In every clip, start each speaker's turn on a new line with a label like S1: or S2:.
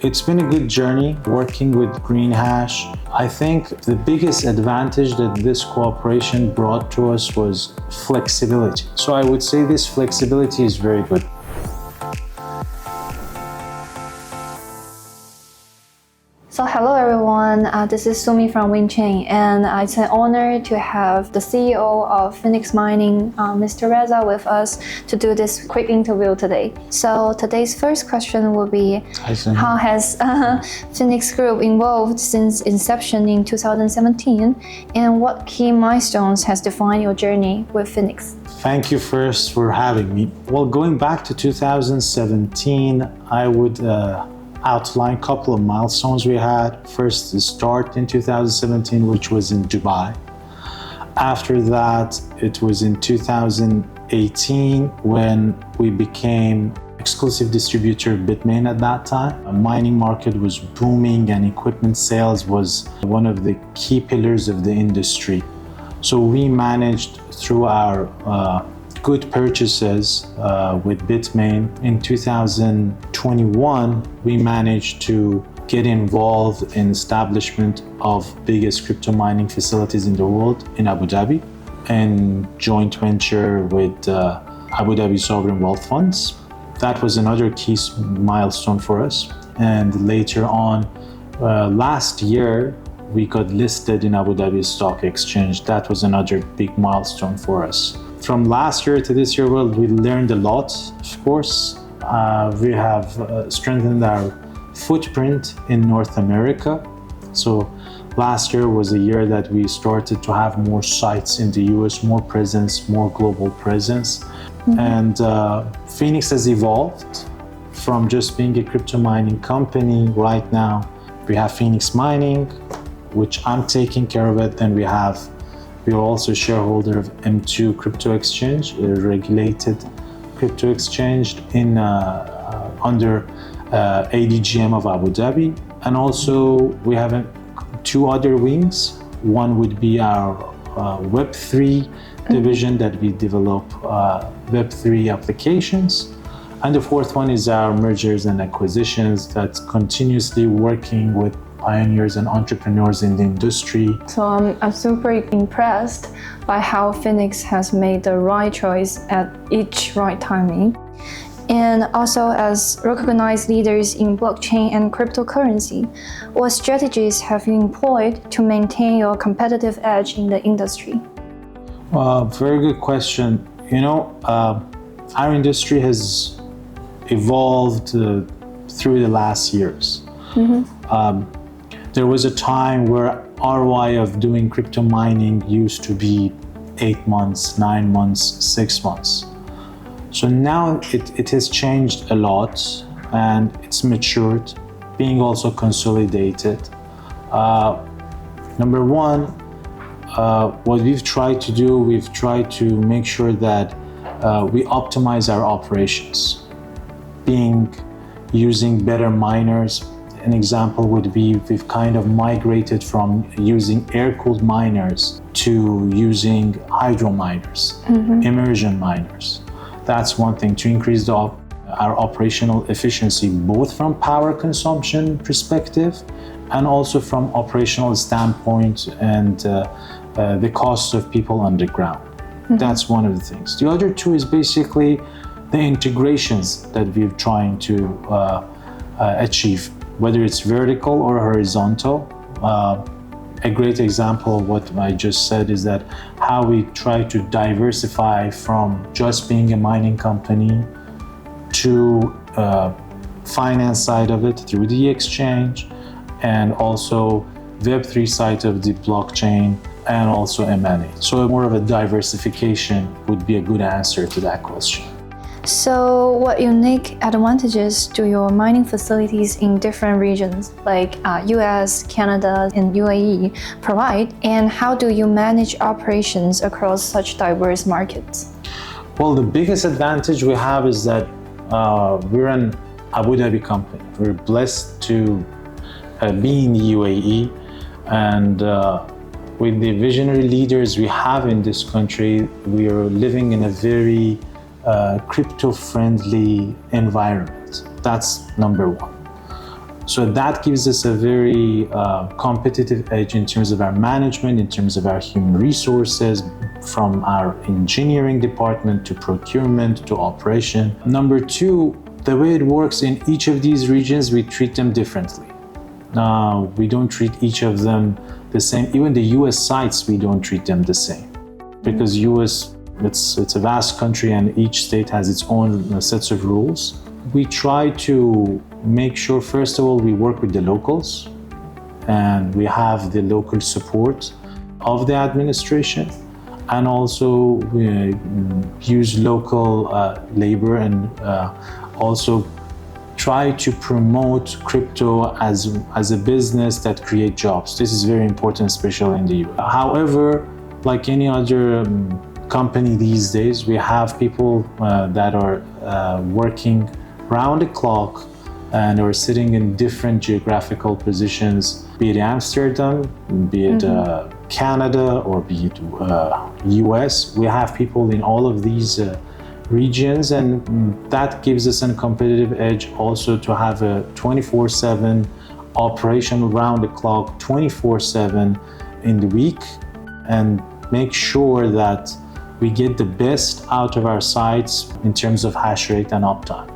S1: It's been a good journey working with GreenHash. I think the biggest advantage that this cooperation brought to us was flexibility. So I would say this flexibility is very good.
S2: So hello everyone, this is Sumi from Winchain, and it's an honor to have the CEO of Phoenix Mining, Mr. Reza, with us to do this quick interview today. So today's first question will be, how has Phoenix Group evolved since inception in 2017, and what key milestones has defined your journey with Phoenix?
S1: Thank you first for having me. Well, going back to 2017, I would outline a couple of milestones we had. First, the start in 2017, which was in Dubai. After that, it was in 2018 when we became exclusive distributor of Bitmain at that time. The mining market was booming and equipment sales was one of the key pillars of the industry. So we managed through our good purchases with Bitmain. In 2021, we managed to get involved in establishment of biggest crypto mining facilities in the world in Abu Dhabi, and joint venture with Abu Dhabi Sovereign Wealth Funds. That was another key milestone for us. And later on, last year, we got listed in Abu Dhabi Stock Exchange. That was another big milestone for us. From last year to this year, well, we learned a lot, of course. We have strengthened our footprint in North America. So last year was a year that we started to have more sites in the US, more presence, more global presence. Mm-hmm. And Phoenix has evolved from just being a crypto mining company. Right now, we have Phoenix Mining, which I'm taking care of it. Then we are also a shareholder of M2 Crypto Exchange, a regulated crypto exchange under ADGM of Abu Dhabi. And also we have two other wings. One would be our Web3 division that we develop Web3 applications. And the fourth one is our mergers and acquisitions that's continuously working with pioneers and entrepreneurs in the industry.
S2: So I'm super impressed by how Phoenix has made the right choice at each right timing. And also, as recognized leaders in blockchain and cryptocurrency, what strategies have you employed to maintain your competitive edge in the industry?
S1: Very good question. You know, our industry has evolved through the last years. Mm-hmm. There was a time where ROI of doing crypto mining used to be 8 months, 9 months, 6 months. So now it has changed a lot and it's matured, being also consolidated. Number one, what we've tried to do, we've tried to make sure that we optimize our operations, using better miners. An example would be we've kind of migrated from using air-cooled miners to using hydro miners, mm-hmm. immersion miners. That's one thing, to increase our operational efficiency, both from power consumption perspective and also from operational standpoint and the cost of people underground. Mm-hmm. That's one of the things. The other two is basically the integrations that we're trying to achieve, whether it's vertical or horizontal. A great example of what I just said is that how we try to diversify from just being a mining company to finance side of it through the exchange, and also Web3 side of the blockchain, and also M&A. So more of a diversification would be a good answer to that question.
S2: So what unique advantages do your mining facilities in different regions like US, Canada, and UAE provide, and how do you manage operations across such diverse markets?
S1: Well, the biggest advantage we have is that we're an Abu Dhabi company. We're blessed to be in the UAE, and with the visionary leaders we have in this country, we are living in a very crypto-friendly environment. That's number one. So that gives us a very competitive edge in terms of our management, in terms of our human resources, from our engineering department to procurement to operation. Number two, the way it works in each of these regions, we treat them differently. We don't treat each of them the same. Even the US sites, we don't treat them the same. Because US, it's a vast country and each state has its own sets of rules. We try to make sure, first of all, we work with the locals and we have the local support of the administration, and also we use local labor and also try to promote crypto as a business that creates jobs. This is very important, especially in the US. However, like any other company these days, we have people that are working round the clock and are sitting in different geographical positions, be it Amsterdam, be it Canada, or be it US. We have people in all of these regions, and that gives us a competitive edge also to have a 24/7 operation around the clock, 24/7 in the week, and make sure that we get the best out of our sites in terms of hash rate and uptime.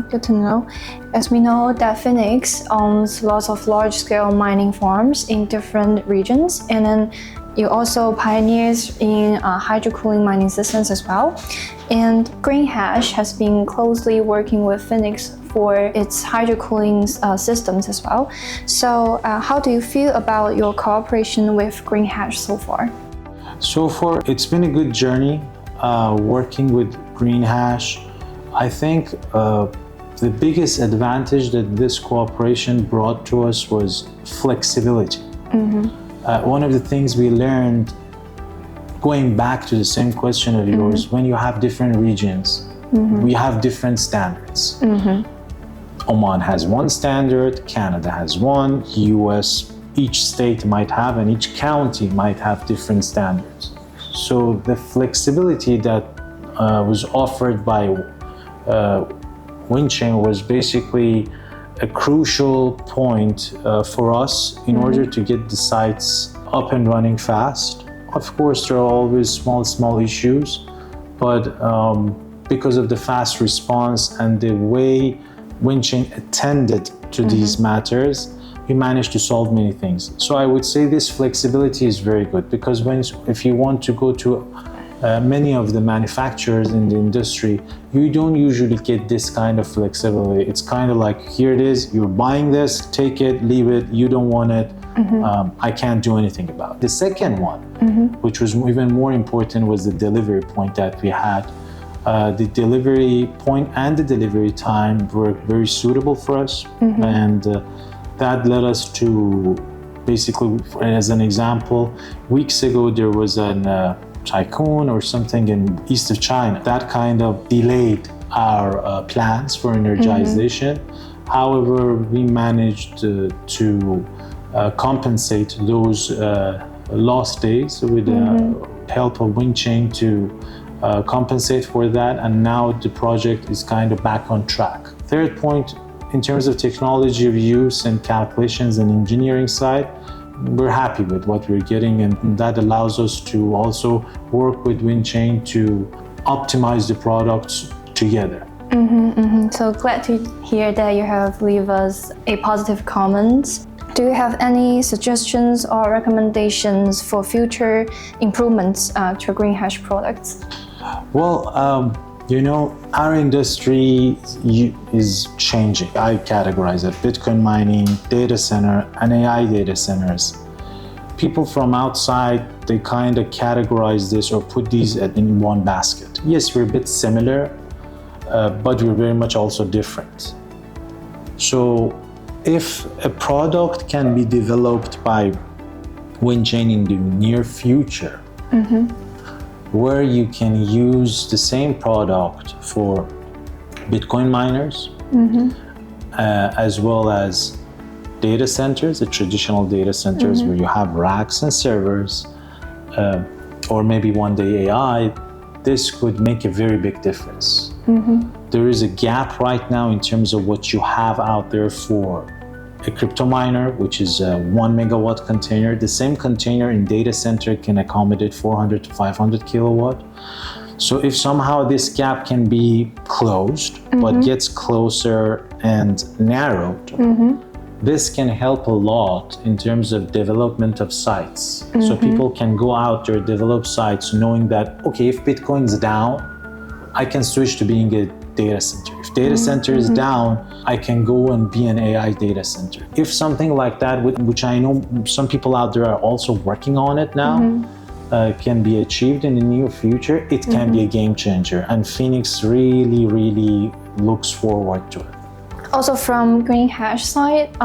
S2: Good to know. As we know that Phoenix owns lots of large-scale mining farms in different regions, and then you also pioneers in hydro-cooling mining systems as well. And GreenHash has been closely working with Phoenix for its hydro-cooling systems as well. So how do you feel about your cooperation with GreenHash so far?
S1: So far, it's been a good journey working with GreenHash. I think the biggest advantage that this cooperation brought to us was flexibility. One of the things we learned, going back to the same question of yours, when you have different regions, we have different standards. Oman has one standard, Canada has one, US, each state might have, and each county might have different standards. So the flexibility that was offered by Winchain was basically a crucial point for us in order to get the sites up and running fast. Of course, there are always small issues, but because of the fast response and the way Winchain attended to these matters, we managed to solve many things. So I would say this flexibility is very good, because if you want to go to many of the manufacturers in the industry, you don't usually get this kind of flexibility. It's kind of like, here it is, you're buying this, take it, leave it, you don't want it, I can't do anything about it. The second one, which was even more important, was the delivery point that we had. The delivery point and the delivery time were very suitable for us, and that led us to basically, as an example, weeks ago there was an typhoon or something in east of China that kind of delayed our plans for energization. However, we managed to compensate those lost days with the help of Winchain to compensate for that, and now the project is kind of back on track. Third point, in terms of technology of use and calculations and engineering side, we're happy with what we're getting, and that allows us to also work with Winchain to optimize the products together.
S2: So glad to hear that you have leave us a positive comment. Do you have any suggestions or recommendations for future improvements to GreenHash products?
S1: Well, our industry is changing. I categorize it: Bitcoin mining, data center, and AI data centers. People from outside, they kind of categorize this or put these in one basket. Yes, we're a bit similar, but we're very much also different. So if a product can be developed by Winchain in the near future, where you can use the same product for Bitcoin miners, as well as data centers, the traditional data centers where you have racks and servers, or maybe one day AI, this could make a very big difference. There is a gap right now in terms of what you have out there for a crypto miner, which is a 1 megawatt container. The same container in data center can accommodate 400 to 500 kilowatt. So if somehow this gap can be closed, but gets closer and narrowed, this can help a lot in terms of development of sites. So people can go out there, develop sites, knowing that, okay, if Bitcoin's down, I can switch to being a data center. If data center is down, I can go and be an AI data center. If something like that, which I know some people out there are also working on it now, can be achieved in the near future, it can be a game changer. And Phoenix really, really looks forward to it.
S2: Also from Green Hash side,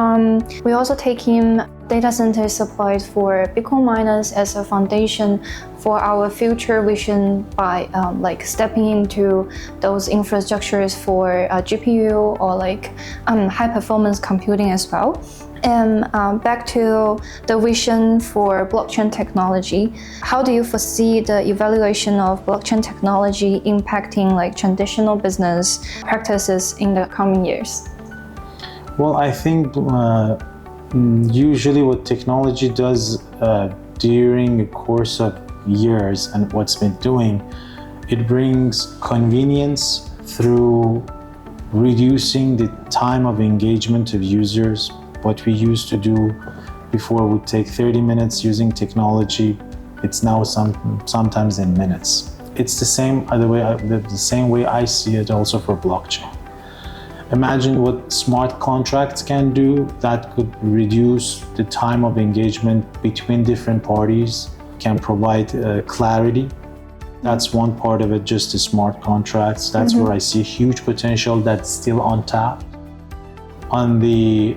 S2: we also take in data center supplied for Bitcoin miners as a foundation for our future vision by like stepping into those infrastructures for GPU or like high performance computing as well. And back to the vision for blockchain technology, how do you foresee the evaluation of blockchain technology impacting like traditional business practices in the coming years?
S1: Well, I think usually what technology does during the course of years and what's been doing, it brings convenience through reducing the time of engagement of users. What we used to do before would take 30 minutes using technology, it's now sometimes in minutes. It's the same way I see it also for blockchain. Imagine what smart contracts can do that could reduce the time of engagement between different parties, can provide clarity. That's one part of it, just the smart contracts. That's where I see huge potential that's still untapped. On the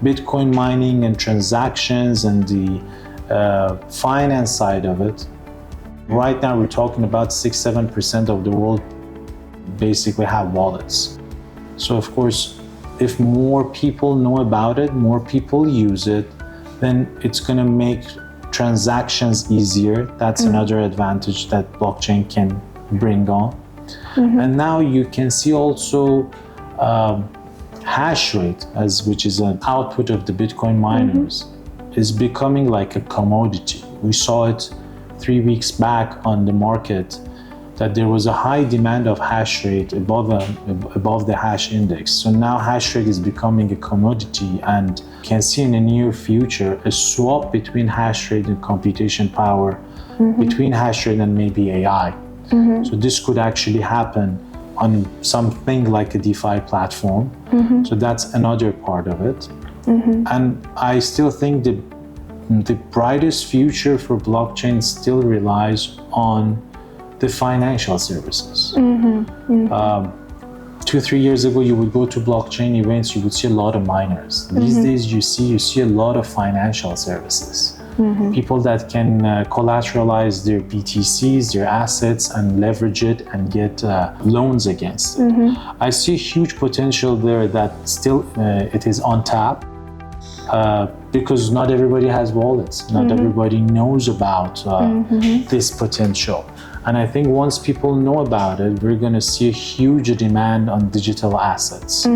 S1: Bitcoin mining and transactions and the finance side of it, right now we're talking about 6-7% of the world basically have wallets. So of course, if more people know about it, more people use it, then it's going to make transactions easier. That's another advantage that blockchain can bring on. And now you can see also hash rate, which is an output of the Bitcoin miners, is becoming like a commodity. We saw it 3 weeks back on the market that there was a high demand of hash rate above the hash index. So now hash rate is becoming a commodity, and you can see in the near future a swap between hash rate and computation power, between hash rate and maybe AI. So this could actually happen on something like a DeFi platform. So that's another part of it. And I still think the brightest future for blockchain still relies on the financial services. 2-3 years ago, you would go to blockchain events, you would see a lot of miners. These days, you see a lot of financial services. People that can collateralize their BTCs, their assets, and leverage it and get loans against it. I see huge potential there that still it is untapped because not everybody has wallets. Not everybody knows about this potential. And I think once people know about it, we're going to see a huge demand on digital assets.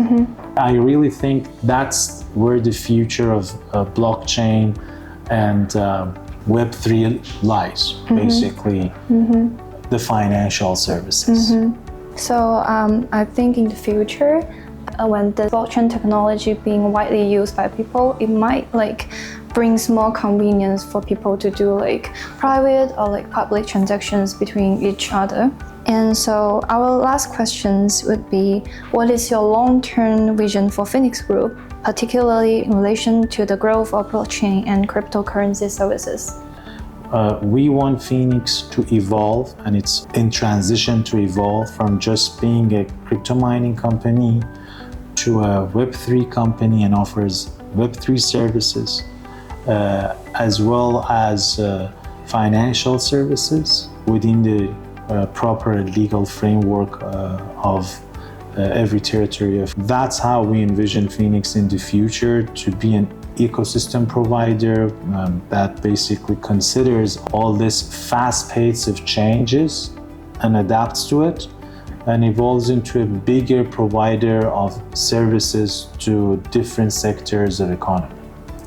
S1: I really think that's where the future of blockchain and Web3 lies, basically, the financial services.
S2: So I think in the future, when the blockchain technology being widely used by people, it might like brings more convenience for people to do like private or like public transactions between each other. And so our last questions would be, what is your long-term vision for Phoenix Group, particularly in relation to the growth of blockchain and cryptocurrency services?
S1: We want Phoenix to evolve, and it's in transition to evolve from just being a crypto mining company to a Web3 company and offers Web3 services, as well as financial services within the proper legal framework of every territory. That's how we envision Phoenix in the future, to be an ecosystem provider that basically considers all this fast pace of changes and adapts to it, and evolves into a bigger provider of services to different sectors of economy.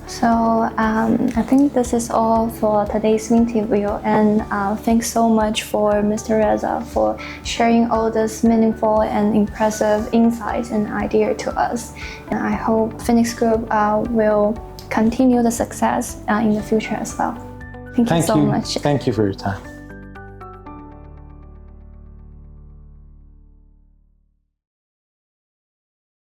S2: So I think this is all for today's interview, and thanks so much for Mr. Reza for sharing all this meaningful and impressive insights and idea to us. And I hope Phoenix Group will continue the success in the future as well. Thank you so much.
S1: Thank you for your time.